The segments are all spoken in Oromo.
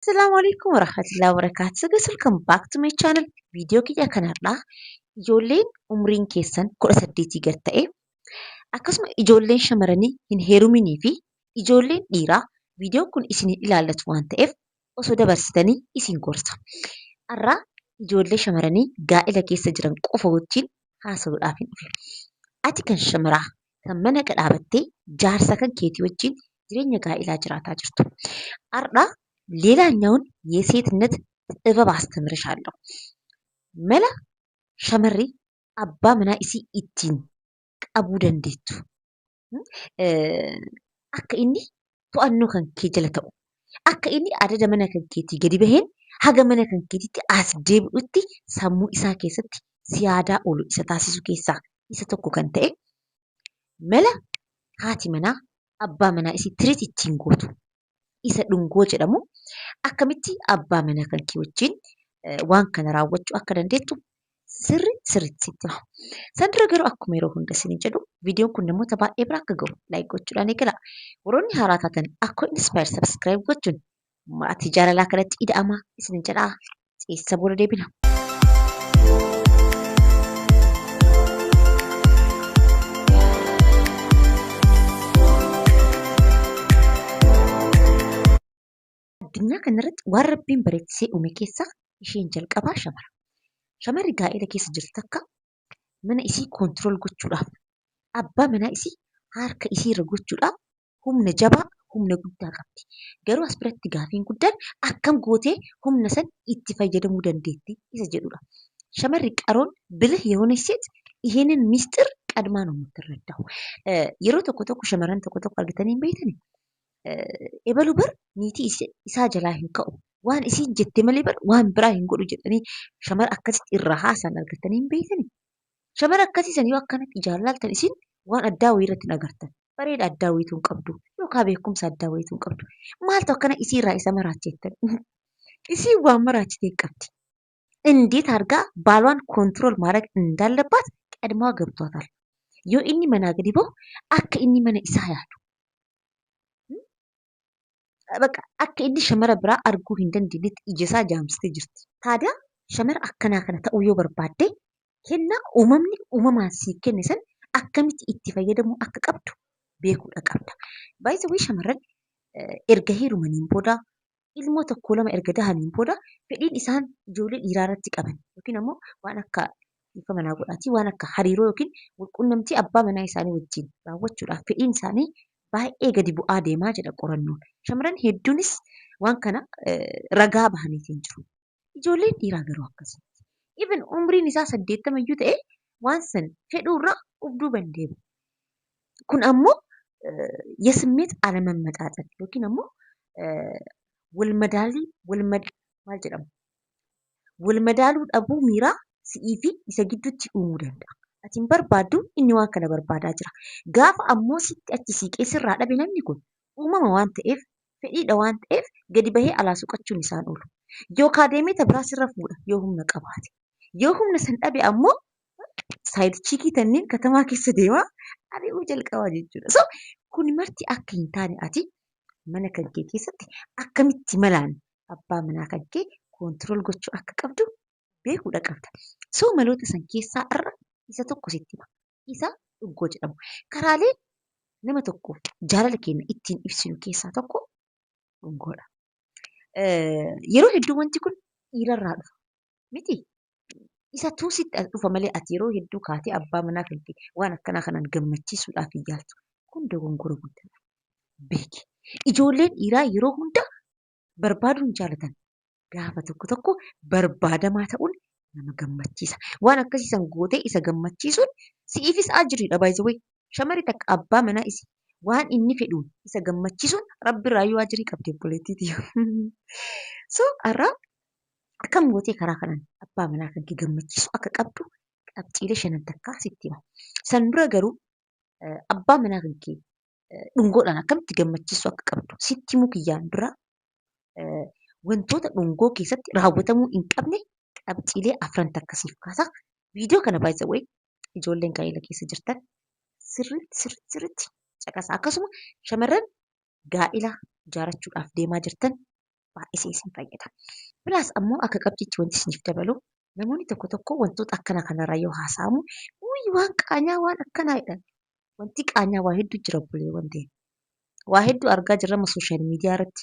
Assalamualaikum warahmatullahi wabarakatuh. Welcome back to my channel. Video kiyya kanarraa ijoolleen umriin keessan 18 gad ta'e akkasuma ijoolleen shamarranii hin heeruminii fi ijoolleen dhiiraa viidiyoon kun isin ilaallatu waan ta'eef osoo dabarsitanii isin gorsa. Har'aa ijoollee shamarranii gaa'ela keessa jiran qofa wajjin haasa'uudhaaf hin dhufe. Ati kan shamaraa kan mana dhaabattee jaarsa kan keetii wajjin jireenya gaa'elaa jiraataa jirtu. Har'aa ሌላኛውን የሴትነት ጥበብ አስተምርሻለሁ። መላ ሸመሪ አባ ምና ኢሲ ኢቲን ቀቡ ደንዴቱ akka inni to'annoo kan kee jala ta'u akka inni adada mana kan keetii gadi baheen haga mana kan keetitti as deebi'utti sammuu isaa keessatti siyaadaa oolu isa taasisu keessaa isa tokko kan ta'e mala haati manaa abbaa manaa isii tiriit ittiin gootu isa dhungoo jedhamu akkamitti abbaa manaa kan kee wajjin waan kana raawwachuu akka dandeettu sirriitti sitti hima. San dura garuu akkuma yeroo hunda isin jedhu viidiyoon kun namoota baay'ee bira akka gahu laayik gochuudhaan eegala. Warroonni haaraa taatan akka inspire sabskiraayib gochuun maatii jaalalaa kanatti ida'amaa isin jedhaa ceessa booda deebina. Addunyaa kanarratti waan rabbiin bareechisee uume keessaa isheen jalqabaa shamara. Shamarri gaa'ela keessa jirtu akka mana isii koontirool gochuudhaaf abbaa manaa isii harka isiirra gochuudhaaf humna jabaa humna guddaa qabdi. Garuu as biratti gaafiin guddaan akkam gootee humna san itti fayyadamuu dandeetti isa jedhudha. Shamarri qaroon bilih የሆነች ሴት ይሄንን ሚስጥር ቀድማ ነው የምትረዳው። yeroo tokko tokko shamarran tokko tokko argitanii hin beektanii? Ebalu bar niitii isaa jalaa hin ka'u. Waan isiin jette malee bar waan biraa hin godhu jedhanii shamara akkasitti irraa haasan argatanii hin beektanii? Shamara akkasii san yoo akkanatti jaallattan isin waan addaa wayii irratti hin agartan. Bareeda addaa wayiitu hin qabdu yookaan beekumsa addaa wayiitu hin qabdu. Maaltu akkana isiirraa isa maraachettan? Isiin waan maraachitee qabdi. እንዴት አድርጋ ባሏን ኮንትሮል ማድረግ እንዳለባት ቀድማ ገብቷታል። yoo inni manaa gadi bahu akka inni mana isaa yaadu. Bakka akka inni shamara biraa arguu hin dandeenyetti ija isaa jaamsitee jirti. Taadiyaa shamara akkanaa kana ta'uu yoo barbaadde kennaa uumamni uumamaan siif kenne san akkamitti itti fayyadamuu akka qabdu beekuudha qabda. Baay'ee shamarran erga heerumaniin booda ilmoo tokko lama erga dahaniin booda fedhiin isaan ijoollee dhiiraa irratti qaban yookiin ammoo waan akka ifa manaa godhaatii waan akka hariiroo yookiin walqunnamtii abbaa manaa isaanii wajjin raawwachuudhaaf fedhiin isaanii baay'ee gadi bu'aa deemaa jedha qorannoon. Shamarran hedduunis waan kana ragaa bahaniitiin jiru. Ijoolleen dhiiraa garuu akkasumatti. Even umriin isaa 80 iyyuu ta'e waan san fedhuurraa of duuban deemu. Kun ammoo የስሜት አለመመጣጠን yookiin ammoo maal jedhamu walmadaaluu dhabuu miiraa si'ii fi isa gidduutti uumuu danda'a. Ati hin barbaaddu inni waan kana barbaadaa jira. Gaafa ammoo sitti achi siiqee sirraa dhabe namni kun uumama waan ta'eef fedhiidha waan ta'eef gadi bahee alaa suqachuun isaan oolu. Yookaan deemee biraa sirra fuudha yoo humna qabaate. Yoo humna san dhabe ammoo saayidichiikii tanneen katamaa keessa deemaa ari'uu jalqabaa jechuudha. So kun marti akka hin taane ati mana kan kee keessatti akkamitti malaan abbaa manaa kan kee koontirool gochuu akka qabdu beekuudha qabda. So maloota san keessaa irra isa tokko sitti hima. Isa dhungoo jedhamu. Karaalee nama tokkoof jaalala keenya ittiin ibsinu keessaa tokko dhungoodha. Yeroo hedduu wanti kun dhiirarraa dhufa. Miti isa tuusitti dhufa malee ati yeroo hedduu kaatee abbaa manaa kan kee waan akkanaa kanaan gammachiisuudhaaf hin yaaltu. Kun dogongora guddaadha. Beeki. Ijoolleen dhiiraa yeroo hunda barbaaduun jaalatan. Gaafa tokko tokko barbaadamaa ta'uun nama gammachiisa. Waan akkasiisan gootee isa gammachiisuun si'iifis ajiriidha baay'ee. Shamarri takka abbaa manaa isii waan inni fedhuun isa gammachiisuun rabbirraa yoo ajirii qabdee buleettiiti. So har'aa akkam gootee karaa kanaan abbaa manaa kan kee gammachiisu akka qabdu qabxiilee 5 takkaa sitti hima. San dura garuu abbaa manaa kan kee dhungoodhaan akkamitti gammachiisuu akka qabdu sitti himuu kiyyaan dura wantoota dhungoo keessatti raawwatamuu hin qabne qabxiilee 4 takkasiif kaasa. Viidiyoo kana baay'ee ijoolleen gaa'ela keessa jirtan sirriitti caqasaa. Akkasuma shamarran gaa'ela ijaarrachuudhaaf deemaa jirtan baay'isee isin fayyada. Biraas ammoo akka qabxiitti wanti isiniif dabalu namoonni tokko tokko wantoota akkana kanarraa yoo haasa'amu waan qaanyaa waan akkanaa jedhan. Wanti qaanyaa waa hedduu jira buleewwan ta'e. Waa hedduu argaa jirra sooshaal miidiyaa irratti.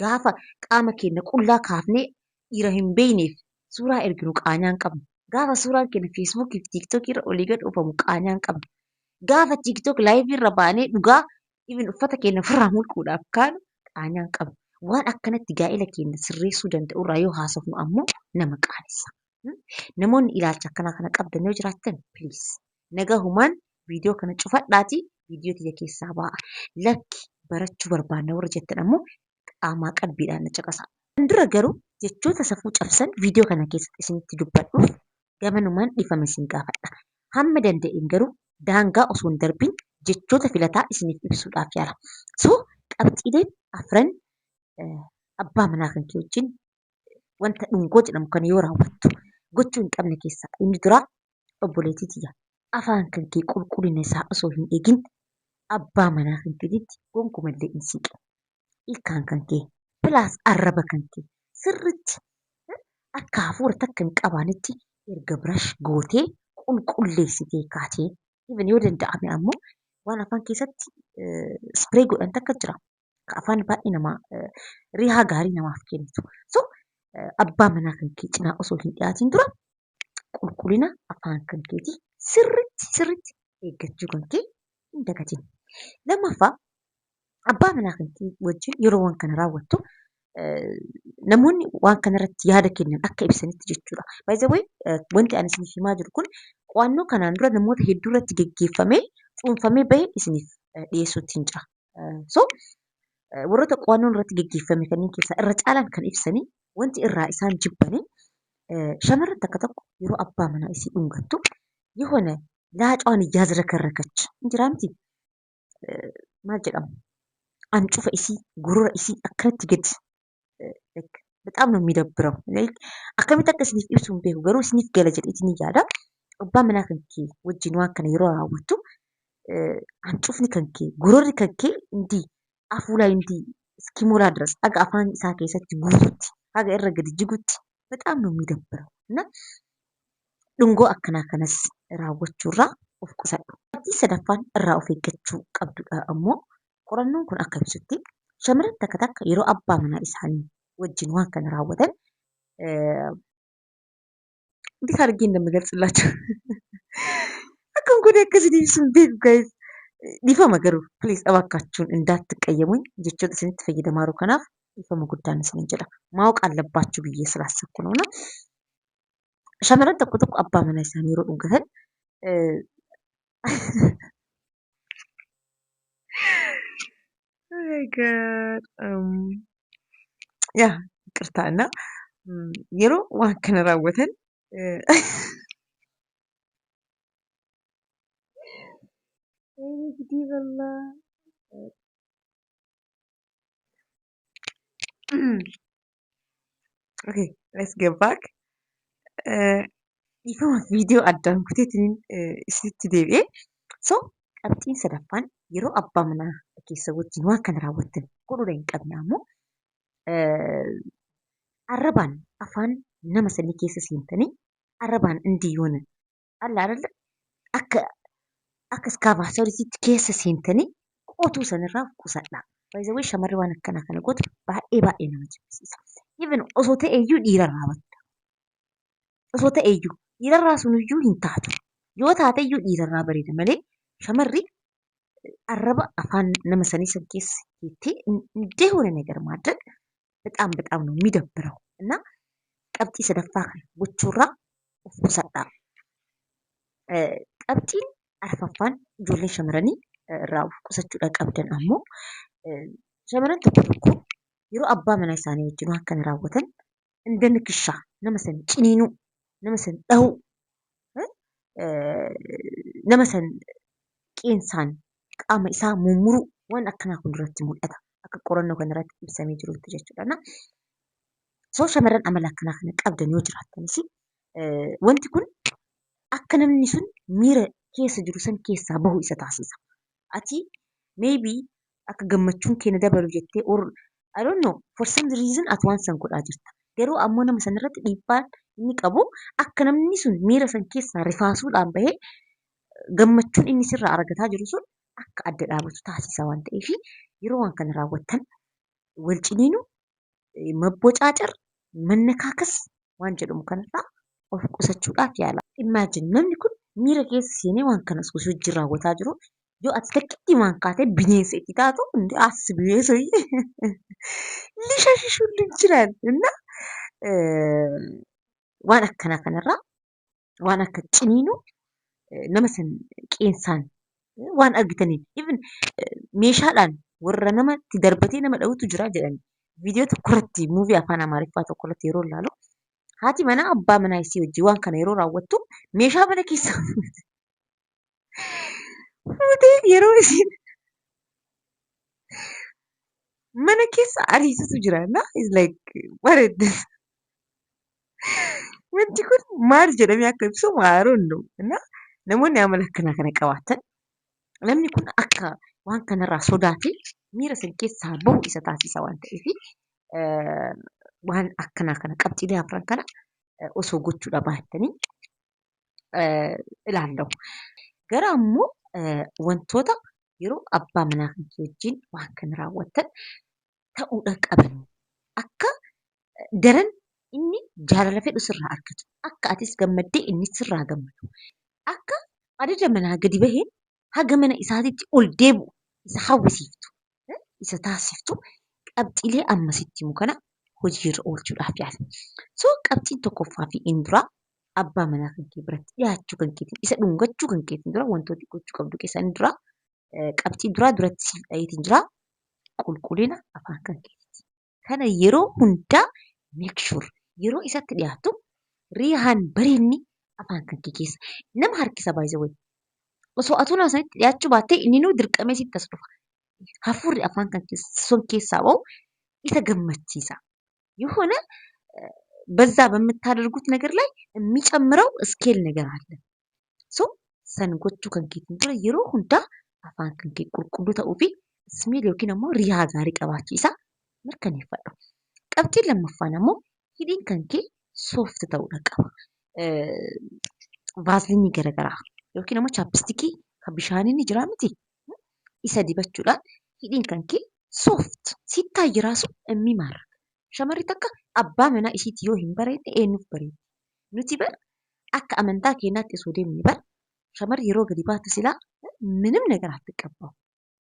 Gaafa qaama keenya qullaa kaafnee dhiira hin beekneef suuraa erginu qaanyaa hin qabnu. Gaafa suuraan keenya feesbuukii fi tiiktookii irra olii gad oofamu qaanyaa hin qabnu. Gaafa tiiktook laayivii irra baanee dhugaa ibin uffata keenya ofirraa mulquudhaaf kaanu qaanyaa hin qabnu. Waan akkanatti gaa'ela keenya sirreessuu danda'u irraa yoo haasofnu ammoo nama qaanessa. Namoonni ilaalcha akkanaa kana qabdan yoo jiraattan piliis nagahumaan viidiyoo kana cufadhaatii viidiyoo tiyya keessaa ba'a. Lakki barachuu barbaanna warra jettan ammoo qaamaa qalbiidhaan na caqasaa. Kan dura garuu jechoota safuu cabsan viidiyoo kana keessatti isinitti dubbadhuuf gamanumaan dhiifama isin gaafadha. Hamma danda'een garuu daangaa osoo hin darbiin jechoota filataa isiniif ibsuudhaaf yaala. So qabxiileen afran abbaa manaa kan kee wajjin wanta dhungoo jedhamu kan yoo raawwattu gochuu hin qabne keessaa inni duraa obboleettii tiyya. Afaan kan kee qulqullina isaa osoo hin eegin abbaa manaa kan keetitti gonkumallee hin siqe. Ilkaan kan kee pilaas arraba kan kee sirriitti akka hafuura takka hin qabaanetti erga birash gootee qulqulleessitee kaatee even yoo danda'ame ammoo waan afaan keessatti ispiree godhan takka jira. Afaan baay'ee nama rihaa gaarii namaaf kennitu. So abbaa manaa kan kee cinaa osoo hin dhiyaatiin dura qulqullina afaan kan keetii sirriitti eeggachuu kan kee hin dagatin. Lammaffaa abbaa manaa kan kee wajjin yeroo waan kana raawwattu namoonni waan kanarratti yaada kennan akka ibsanitti jechuudha. By the way, wanti ani isiniif himaa jiru kun qo'annoo kanaan dura namoota hedduu irratti geggeeffamee cuunfamee bahee isiniif dhiyeessuutti hin jira. So warroota qo'annoon irratti geggeeffame kanneen keessaa irra caalaan kan ibsanii wanti irraa isaan jibbanii shamarran takka tokko yeroo abbaa manaa isii dhungattu የሆነ ላጯን እያዝረከረከች እንጀራ ምቲ ማል jedhamu አንጩፈ እሲ ጉሮረ እሲ አከነት ግድ በጣም ነው የሚደብረው akkamitti akka isiniif ibsu hin beeku garuu isiniif gala jedheetiin yaada abbaa manaa kan kee wajjin waan kana yeroo raawwattu ancuufni kan kee gurorri kan kee indii afuulaa indii iskimoolaa diras aga afaan isaa keessatti guututti haga irra gadi jigutti በጣም ነው የሚደብረው እና dhungoo akkanaa kanas raawwachuurraa of qusadhu. Qabxii sadaffaan irraa of eeggachuu qabdudha ammoo qorannoon kun akka ibsutti shamarran takka takka yeroo abbaa manaa isaanii wajjin waan kana raawwatan እንዴት አድርጌ እንደምገልጽላችሁ akkam godhee akkasitti ibsuun beeku guys. Dhiifama garuu please እባካችሁን እንዳትቀየሙኝ jechoota isinitti fayyadamaa jiru kanaaf dhiifama guddaan isiniin jedha. ማወቅ አለባችሁ ብዬ ስላሰብኩ ነውና shamarran tokko tokko abbaa manaa isaanii yeroo dhungatan oh my god yaa ይቅርታና yeroo waan kana raawwatan okay let's get back. Dhiifama viidiyoo addaan kuteetiin isinitti deebi'ee so qabxiin sadaffaan yeroo abbaa manaa keessa wajjin waan kana raawwatan godhuu hin qabne ammoo arrabaan afaan nama sanii keessa seentanii arrabaan indiyoona allaadalla akka iskaabaasoriitti keessa seentanii qotuu sanirraa qusadhaa. By the way shamarri waan akkanaa kana gootu baay'ee nama jibbisiisa. Even osoo ta'eeyyuu dhiirarraa batta. Osoo ta'eeyyuu dhiirarraa sunuyyuu hin taatu. Yoo taateyyuu dhiirarraa bareeda malee shamarri arraba afaan nama sanii san keessa jettee እንደሆነ ነገር ማድረግ በጣም ነው የሚደብረው እና qabxii sadaffaa kana gochuurraa of qusadhaa. Qabxiin arfaffaan ijoolleen shamarranii irraa of qusachuudha qabdan ammoo shamarran tokko tokko yeroo abbaa manaa isaanii wajjin waan kana raawwatan inda nikishaa nama san ciniinuu nama san dhahuu nama san qeensaan qaama isaa mummuruu waan akkanaa kun duratti mul'ata akka qorannoo kanarratti ibsamee jirutti jechuudha. Soo shamarran amala akkanaa kana qabdan yoo jiraattanis wanti kun akka namni sun miira keessa jiru san keessaa bahu isa taasisa. Ati maybe akka gammachuun keenya dabalu jettee I don't know for some reason at waan san godhaa jirta. Garuu ammoo nama sanarratti dhiibbaan inni qabu akka namni sun miira san keessaa rifaasuudhaan bahee gammachuun inni sirraa argataa jiru sun akka adda dhaabatu taasisa waan ta'eef yeroo waan kana raawwattan wal ciniinuu mabbocaacar mannakaakas waan jedhamu kanarraa of qusachuudhaaf yaala. Imagine namni kun miira keessa seenee waan kanas osoo hojii raawwataa jiru yoo ati takkitti waan kaatee bineensa itti taatu hundi as bineensa lisha shishuun jiran እና waan akkanaa kanarraa waan akka ciniinuu nama san qeensaan waan argitaniif even meeshaadhaan warra namatti darbatee nama dha'utu jira jedhani. Viidiyoo tokko irratti muuvii afaan Amaariffaa tokko irratti yeroo ilaalu haati manaa abbaa manaa isii wajjin waan kana yeroo raawwattu meeshaa mana keessaa fuutee yeroo isiin mana keessa ariisutu jira. Is like what is this? Wanti kun maal jedhamee akka ibsu maaruun namoonni amala akkanaa kana qabaatan namni kun akka waan kanarraa sodaatee miira san keessaa bahu isa taasisa waan ta'eef waan akkanaa kana qabxiilee afran kana osoo gochuudha baattanii ilaallu. Gara ammoo wantoota yeroo abbaa manaa kan wajjin waan kana raawwattan ta'uudha qaban akka daran inni jaalala fedhu sirraa argatu akka atis gammaddee inni sirraa gammadu akka ajaja manaa gadi bahee haga mana isaatiitti ol deebi'u isa hawwisiiftu isa taasiftu qabxiilee ammasitti himu kana hojiirra oolchuudhaaf yaala. So qabxiin tokkoffaa fi inni duraa abbaa manaa kan kee biratti dhiyaachuu kan keetiin isa dhungachuu kan keetiin dura wantoota gochuu qabdu keessaa inni duraa qabxii duratti siif dhayeetiin jira qulqullina afaan kan keetii. Kana yeroo hundaa make sure yeroo isatti dhiyaatu rihaan bareedni afaan kan kee keessa nama harkisa baay'isa wayi. Osoo atuun asanitti dhiyaachuu baattee inni nuu dirqamee sitti as dhufa. Hafuurri afaan kan son keessaa bahu isa gammachiisa. የሆነ በዛ በምታደርጉት ነገር ላይ የሚጨምረው ስኬል ነገር አለ። ሶ ሰንጎቹ ከንኬትን ድረ የሮ ሁንዳ አፋን ከንኬ ቁልቁሉ ተኡፊ ስሜል ዮኪን ሞ ሪያ ጋሪ ቀባቺሳ መርከን ይፈጠው ቀብቲ ለመፋነሞ ሂዲን ከንኬ ሶፍት ተውዳ ቀባ ቫዝሊን ይገረገራ ዮኪን ሞ ቻፕስቲኪ ከብሻኒን ይጅራምቲ ይሰዲበቹላ ሂዲን ከንኬ ሶፍት ሲታይ ራሱ የሚማርክ shamarri takka abbaa manaa isiitti yoo hin bareedne eenyuuf bareeddi? Nuti bar akka amantaa keenyaatti osoo deemne bar shamarri yeroo gadi baatu silaa ምንም ነገር አትቀባው።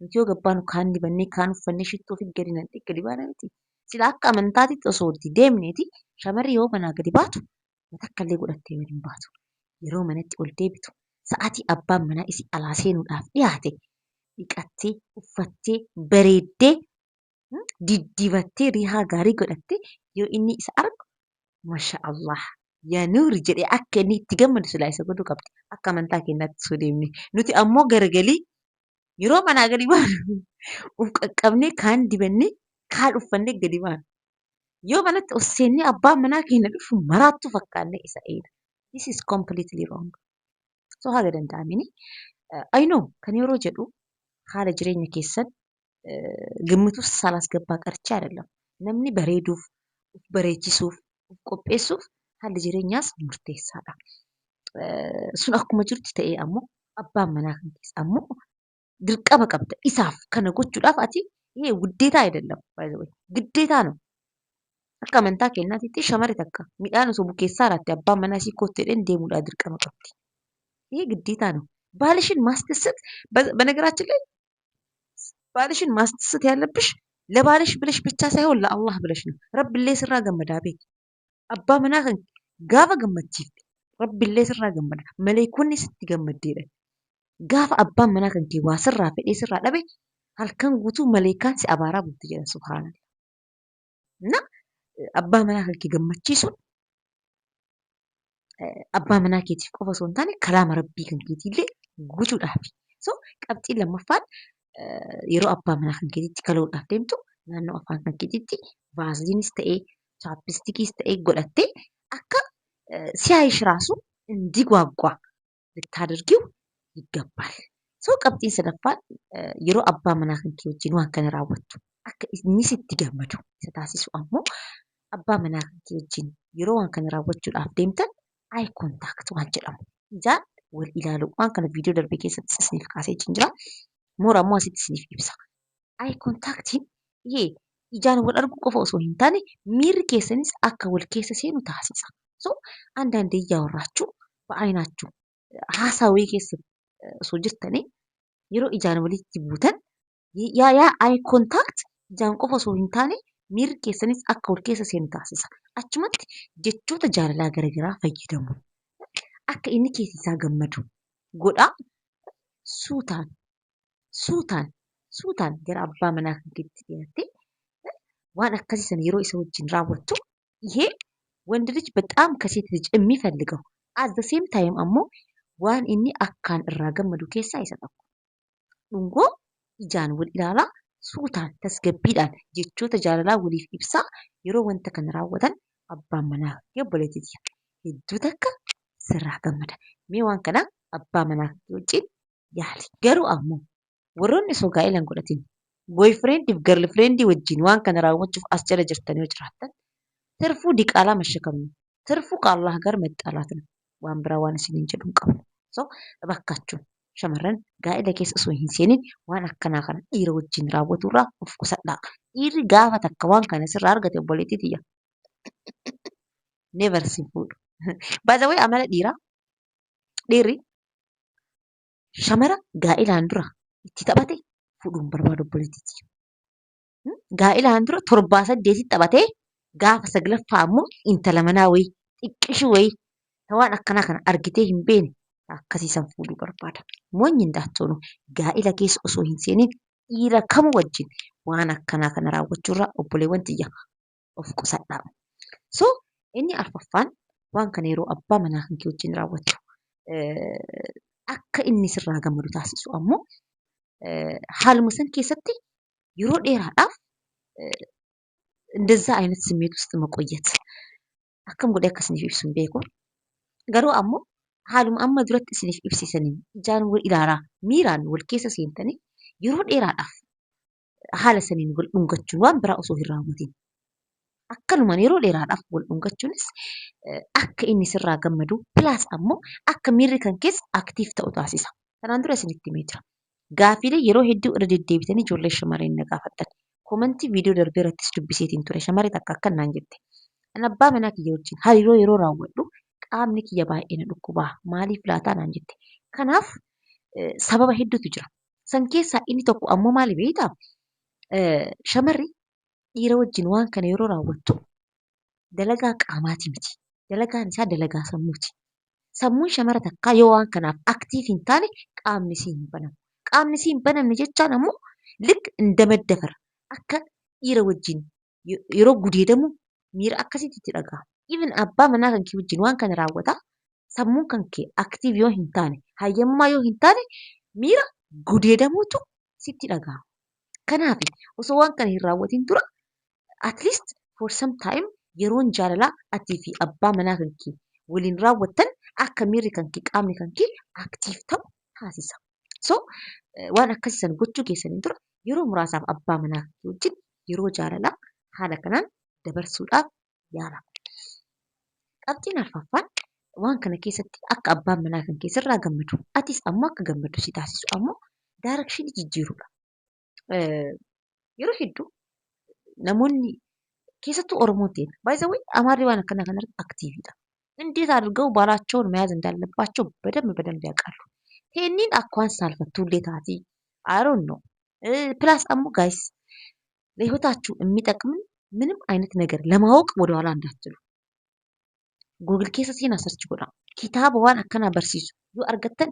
Nuti yoo gabbaanu kaan dibannee kaan uffannee shittoo fi gadi naqnee gadi baana miti. Sila akka amantaatitti osoo itti deemneeti shamarri yoo manaa gadi baatu matakkallee godhattee waliin baatu. Yeroo manatti ol deebitu sa'aatii abbaan manaa isii alaa seenuudhaaf dhiyaate dhiqattee uffattee bareeddee diddibattee rihaa gaarii godhattee yoo inni isa argu maashaallah yaa nuuri jedhee akka inni itti gammadu silaa isa godhuu qabdi akka amantaa keenyaatti osoo deemne nuti ammoo garagalii yeroo manaa gadi baanu uf qaqqabnee kaan dibannee kaan uffannee gadi baanu yoo manatti os seennee abbaan manaa keenya dhufu maraattu fakkaannee isa eega. This is completely wrong. So haga danda'amini I know kan yeroo jedhu haala jireenya keessan ግምት ውስጥ ሳላስገባ ቀርቼ አይደለም namni bareeduuf uf bareechisuuf uf qopheessuuf haalli jireenyaas murteessaadha. Sun akkuma jirtu ta'ee ammoo abbaan manaa kan keessa ammoo dirqama qabda isaaf kana gochuudhaaf ati guddeetaa አይደለም by the way ግዴታ ነው. Akka amantaa keenyaatti shamarri takka midhaan osoo bukeessaa irratti abbaan manaa isii kotteedhaan deemuudhaa dirqama qabdi. ይሄ ግዴታ ነው። ባልሽን ማስደሰት በነገራችን ላይ ባልሽን ማስደሰት ያለብሽ ለባልሽ ብለሽ ብቻ ሳይሆን ለአላህ ብለሽ ነው። ረብሌ ስራ ገመዳ ቤት አባ መናኸን ጋፋ ገመቺፍ ረብሌ ስራ ገመዳ መለይኮኒ ስትገመዴለ ጋፋ አባ መናኸን ኪዋ ስራ ፈዴ ስራ ደቤ halkan guutuu maleekaan si abaaraa bulti jedha subhaanallah. እና አባ መናኸን ኪ gammachiisuun abbaa manaa keetiif qofa osoo hin taane kalaama rabbii kan keetiillee guutuudhaafi. So qabxiin lammaffaan yeroo abbaa manaa kan keetitti kala'uudhaaf deemtu naannoo afaan kan keetitti vaaziliinis ta'ee chaappistikiis ta'ee godhattee akka siyaayሽ ራሱ እንዲጓጓ ልታደርጊው ይገባል. So qabxiin sadaffaan yeroo abbaa manaa kan kee wajjin waan kana raawwattu akka inni sitti gammadu isa taasisu ammoo abbaa manaa kee wajjin yeroo waan kana raawwachuudhaaf deemtan eye contact waan jedhamu. Ijaan wal ilaaluu waan kana viidiyoo darbee keessatti isiniif kaasee jira. Moora ammoo asitti isiniif ibsa. Eye contactiin ijaan wal arguu qofa osoo hin taane miirri keessanis akka wal keessa seenu taasisa. So አንዳንዴ እያወራችሁ በአይናችሁ ሀሳዊ keessa osoo jirtanii yeroo ijaan walitti buutan yaa eye contact ijaan qofa osoo hin taane miirri keessanis akka wal keessa seenu taasisa. Achumatti jechoota jaalalaa garaagaraa fayyadamu. Akka inni keessi isaa gammadu godhaa suutaan gara abbaa manaa kan keetti dhiyaattee waan akkasii sana yeroo isa wajjin raawwattu ይሄ ወንድ ልጅ በጣም ከሴት ልጅ የሚፈልገው at the same time ammoo waan inni akkaan irraa gammadu keessaa isa tokko. Dhungoo ijaan wal ilaalaa suutaan tasgabbiidhaan jechoota jaalalaa waliif ibsaa yeroo wanta kana raawwatan abbaan manaa obboleettii hedduu takka sirraa gammada. Mee waan kana abbaa manaa wajjin yaali. Garuu ammoo warroonni osoo gaa'ela hin godhatin boyfriendiif girlfriendii wajjin waan kana raawwachuuf as jala jirtanii yoo jiraattan tirfuu diqaalaa mashakam ነው tirfuu ከአላህ ጋር መጣላት ነው waan biraa waan isiniin jedhu hin qabu. So bakkachuun shamarran gaa'ela keessa osoo hin seenin waan akkanaa kana dhiira wajjin raawwaturraa of qusadhaa. Dhiirri gaafa takka waan kana sirraa argate obboleettii tiyya never si fuudhu. By the way amala dhiirri shamara gaa'ilaan dura itti taphate fuudhuun barbaadu obboleettii tiyya. Gaa'ilaan dura torbaa saddeetii taphatee gaafa saglaffaa ammoo intala manaa wayii xiqqishuu wayii waan akkanaa kana argitee hin beekne akkasiisan fuudhuu barbaada. Moonyi እንዳትሆኑ gaa'ila keessa osoo hin seenin dhiira kamuu wajjin waan akkanaa kana raawwachuurraa obboleewwan tiyya of qusadhaa. So inni arfaffaan waan kana yeroo abbaa manaa kan kee wajjin raawwattu akka inni sirraa gammadu taasisu ammoo haaluma san keessatti yeroo dheeraadhaaf እንደዛ አይነት ስሜት ውስጥ መቆየት akkam godhee akka isiniif ibsu hin beeku. Garuu ammoo haaluma amma duratti isiniif ibsisaniin ijaan wal ilaalaa miiraan wal keessa seentanii yeroo dheeraadhaaf haala saniin wal dhungachuun waan biraa osoo hin raawwatin. Akkanumaan yeroo dheeraadhaaf wal dhungachuunis akka inni sirraa gammadu pilaas ammoo akka miirri kan keessa aktiif ta'u taasisa. Kanaan dura isinitti himee jira. Gaafiilee yeroo hedduu irra deddeebitanii ijoollee shamarreen na gaafattan. Komantii viidiyoo darbee irrattis dubbiseetiin ture shamarree takka akkanaan jette. Ani abbaa manaa kiyya wajjin hariiroo yeroo raawwadhu qaamni kiyya baay'ee na dhukkubaa maaliif laataa naan jette. Kanaaf sababa hedduutu jira. San keessaa inni tokko ammoo maali beektaa? Shamarri dhiira wajjin waan kana yeroo raawwattu dalagaa qaamaati miti. Dalagaan isaa dalagaa sammuuti. Sammuun shamara takkaa yoo waan kanaaf aktiif hin taane qaamni isii hin banamu. Qaamni isii hin banamne jechaan ammoo lik indamadafara akka dhiira wajjin yeroo gudeedamu miira akkasitti itti dhaga'ama. Even abbaa manaa kan kee wajjin waan kana raawwataa sammuun kan kee aktiif yoo hin taane hayyammaa yoo hin taane miira gudeedamuutu sitti dhaga'ama. Kanaaf osoo waan kana hin raawwatin dura at least for some time yeroon jaalalaa atii fi abbaa manaa kan kee waliin raawwattan akka miirri kan kee qaamni kan kee aktiif ta'u taasisa. So waan akkasiisan gochuu keessaniin dura yeroo muraasaaf abbaa manaa kan kee wajjin yeroo jaalalaa haala kanaan dabarsuudhaaf yaala. Qabxiin arfaffaan waan kana keessatti akka abbaan manaa kan kee sirraa gammadu atis ammoo akka gammadu si taasisu ammoo daarekshinii jijjiiruudha. Yeroo hedduu namoonni keessattuu Oromoon ta'e baay'ee amaarri waan akkanaa kanarratti aktiiviidha. እንዴት አድርገው ባላቸውን መያዝ እንዳለባቸው በደንብ ያውቃሉ። ይሄንን አኳን ሳልፈቱልኝ ታቲ አሮን ነው ፕላስ አሞ ጋይስ ለህይወታችሁ የሚጠቅምን ምንም አይነት ነገር ለማወቅ ወደ ኋላ እንዳትሉ ጉግል ኬስ ሲና ሰርች ጎዳ ኪታብ ዋን አከና በርሲሱ ዩ አርገተን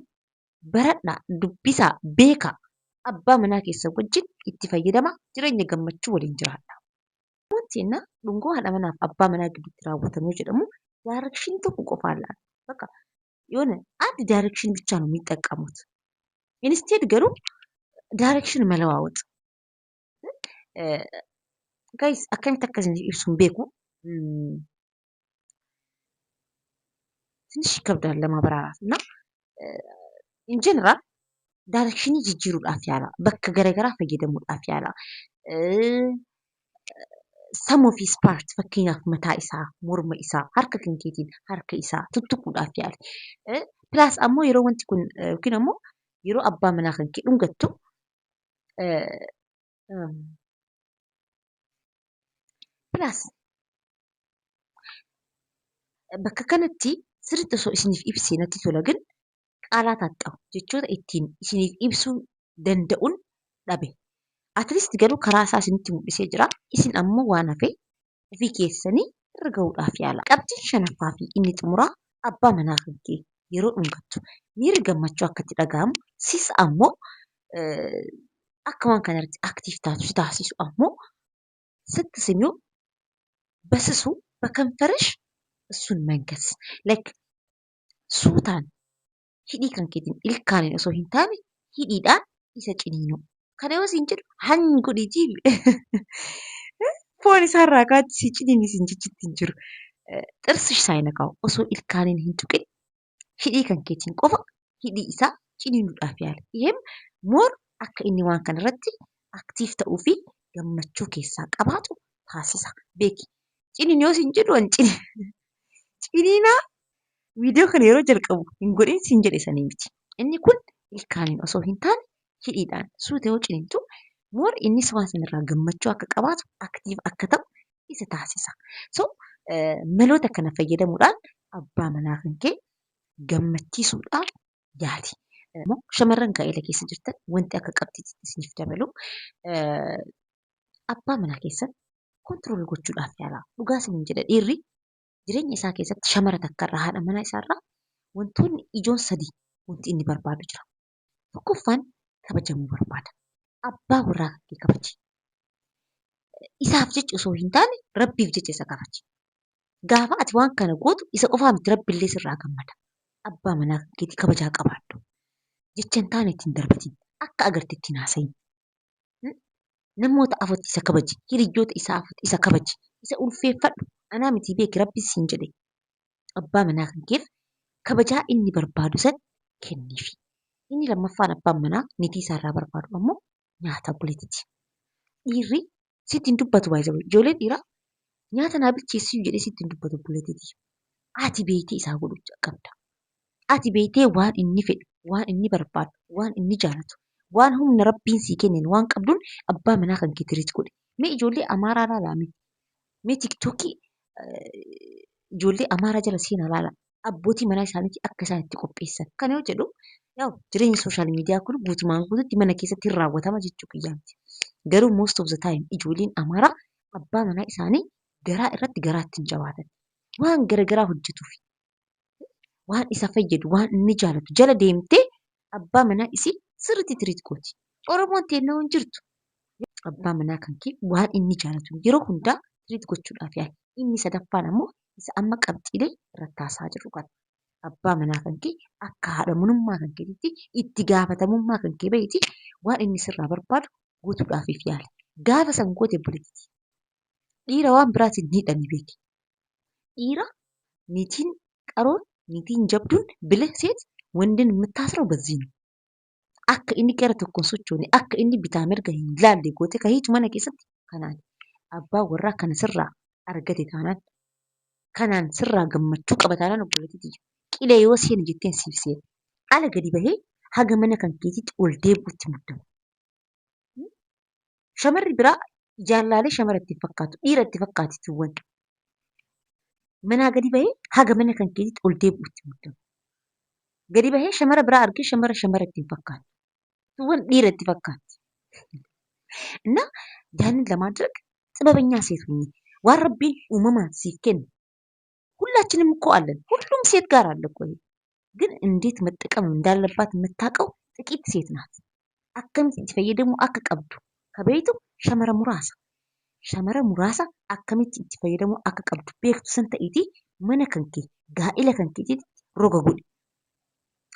በረዳ ዱቢሳ ቤካ አባ መና ኬሰ ወጅን ኢትፈየደማ ጅረኛ ገመቹ ወሊን ጅራዳ ሞንቲና ዱንጎ ሀዳመና አባ መና ግድት ራወተኑ ጀደሙ ዳይሬክሽን ተቆ ቆፋላ በቃ የሆነ አንድ ዳይሬክሽን ብቻ ነው የሚጠቀሙት ኢንስቴድ ገሩ ዳይሬክሽን መለዋወጥ ጋይስ አከም ተከዝን ይብሱን ቤኩ ትንሽ ይከብዳል ለማብራራት እና ኢን ጀነራል ዳይሬክሽን ይጅጅሩ ዳፍ ያላ በከ ገረገራ ፈየደሙ ዳፍ ያላ some of his parts fakkeenyaaf mataa isaa, morma isaa, harka kan keetiin harka isaa tuttuquudhaaf yaali. Pilaas ammoo yeroo wanti kun yookiin ammoo yeroo abbaa manaa kan kee dhungattu pilaas bakka kanatti sirriitti osoo isiniif ibsee natti tola gin qaalaa taaxxamu jechoota ittiin isiniif ibsuu danda'uun dhabe. Atleast garuu karaa isaa isinitti mul'isee jira. Isin ammoo waan hafe ofii keessanii irra gahuudhaaf yaala. Qabxiin shanaffaa fi inni xumuraa abbaa manaa kan kee yeroo dhungattu miirri gammachuu akka itti dhaga'amu sis ammoo akka waan kanarratti aktiif taatu si taasisu ammoo ስትስሚው በስሱ በከንፈርሽ እሱን መንከስ ላይክ suutaan hidhii kan keetiin ilkaaniin osoo hin taane hidhiidhaan isa ciniinuu. Kana yoo isin jedhu hanyi godhiitii foon isaarraa kaatti si ciniin isin jechitti hin jiru. Xirsish saayinaqaa'u osoo ilkaaniin hin tuqin hidhii kan keetiin qofa hidhii isaa ciniinuudhaaf yaala. Iheem moor akka inni waan kanarratti aktiif ta'uu fi gammachuu keessaa qabaatu taasisa. Beeki. Ciniin yoo isin jedhu an ciniinaa viidiyoo kana yeroo jalqabu hin godhin siin jedhe sanii miti. Inni kun ilkaaniin osoo hin taane hidhiidhaan suuta yoo ciniintu moor innis waan sanarraa gammachuu akka qabaatu aktiif akka ta'u isa taasisa. So maloota kana fayyadamuudhaan abbaa manaa kan kee gammachiisuudhaaf yaali. Shamarran gaa'ela keessa jirtan wanti akka qabxiitti isiniif dabalu abbaa manaa keessatti kontirool gochuudhaaf yaala. Dhugaa isiniin jedha dhiirri jireenya isaa keessatti shamara takkarraa haadha manaa isaarraa wantoonni ijoon sadii wanti inni barbaadu jira. Tokkoffaan kabajamuu barbaada. Abbaa warraa kan kee kabaji. Isaaf jecha osoo hin taane rabbiif jecha isa kabaji. Gaafa ati waan kana gootu isa qofaa miti rabbillee sirraa gammada. Abbaa manaa kan keetii kabajaa qabaadhu. Jecha hin taane ittiin darbatiin akka agarte ittiin haasayin. Namoota afatti isa kabaji. Hiriyyoota isaa afatti isa kabaji. Isa ulfeeffadhu. Anaa miti beeki rabbis siin jedhe. Abbaa manaa kan keef kabajaa inni barbaadu san kenniifi. Inni lammaffaan abbaan manaa niitii isaarraa barbaadu ammoo nyaata buleetiti. Dhiirri sitti hin dubbatu baay'ee ijoolleen dhiiraa nyaata naa bilcheessuu jedhee sitti hin dubbatu buleetiti. Ati beektee isaa godhuu qabda. Ati beektee waan inni fedhu, waan inni barbaadu, waan inni jaalatu, waan humna rabbiin sii kenneen waan qabduun abbaa manaa kan kee tiriit godhe. Mee ijoollee amaaraa laalaa mee tiktookii ijoollee amaaraa jala seenaa laala. Abbootii manaa isaaniitti akka isaan itti qopheessan. Kana yoo jedhu jireenyi sooshaal miidiyaa kun guutumaan guututti mana keessatti hin raawwatama jechuu kiyyaa miti. Garuu most of the time ijoolleen amaaraa abbaa manaa isaanii garaa irratti garaa ittiin jabaatan. Waan garagaraa hojjetuufi. Waan isa fayyadu, waan inni jaalatu jala deemtee abbaa manaa isii sirriitti tiriit gooti. Oromoon teennoo hin jirtu. Abbaa manaa kan kee waan inni jaalatu yeroo hundaa tiriit gochuudhaaf yaali. Inni sadaffaan ammoo isa amma qabxiilee irratti haasaa jiru kana. Abbaa manaa kan kee akka haadha manummaa kan keetitti itti gaafatamummaa kan kee bahiiti waan inni sirraa barbaadu guutuudhaafiif yaali. Gaafa san goote buleetti. Dhiira waan biraatiin ni hidhanii beeki. Dhiira niitiin qaroon niitiin jabduun bila seet wandin የምታስረው በዚህ ነው. Akka inni gara tokkoon sochoone akka inni bitaa mirga hin laalle goote kahiitu mana keessatti kanaan abbaa warraa kana sirraa argate taanaan kanaan sirraa gammachuu qaba taanaan obboleettii qilee yoo seena jetteen siif seena. Ala gadi bahee haga mana kan keetitti ol deebi'utti muddamu. Shamarri biraa jaalaalee shamara itti fakkaatu dhiira itti fakkaati tuwwan. Manaa gadi bahee haga mana kan keetitti ol deebi'utti muddamu. Gadi bahee shamara biraa argee shamara itti fakkaatu. Tuwwan dhiira itti fakkaati. እና ያንን ለማድረግ ጥበበኛ ሴት ሁኚ። ዋን ረቢን uumamaan siif kennu ሁላችንም እኮ አለን። ሁሉም ሴት ጋር አለ እኮ ይሄ። ግን እንዴት መጠቀም እንዳለባት የምታውቀው ጥቂት ሴት ናት። akkamitti itti fayyadamuu akka qabdu kabeetu shamara muraasa akkamitti itti fayyadamuu akka qabdu beektu san ta'iitii mana kan kee gaa'ila kan keetitti roga godhi.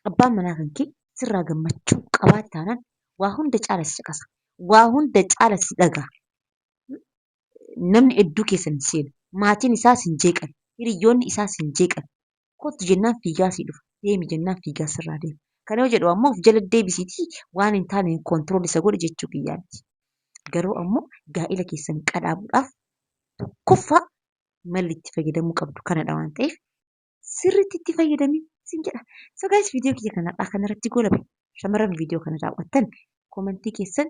Abbaan manaa kan kee sirraa gammachuu qabaate taanaan waa hunda caala si caqasa. Waa hunda caala si dhaga'a. Namni hedduu keessan hin seenu. Maatiin isaas hin jeeqan. Hiriyoonni isaas hin jeeqan. Kottu jennaan fiigaa sii dhufa. Deemi jennaan fiigaa sirraa deema. Kana yoo jedhu ammoo of jala deebisiitii waan hin taane kontirool isa godhe jechuu kiyyaa miti. Garuu ammoo gaa'ila keessan qadhaabuudhaaf tokkoffaa malli itti fayyadamuu qabdu kanadha waan ta'eef sirriitti itti fayyadamii sin jedha. So guys viidiyoo kiyya kanarraa kanarratti goolabe shamarran viidiyoo kana daawwattan komentii keessan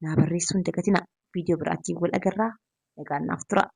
naa barreessuu hin dagatinaa. Viidiyoo biraatiin wal agarraa nagaan naaf tura.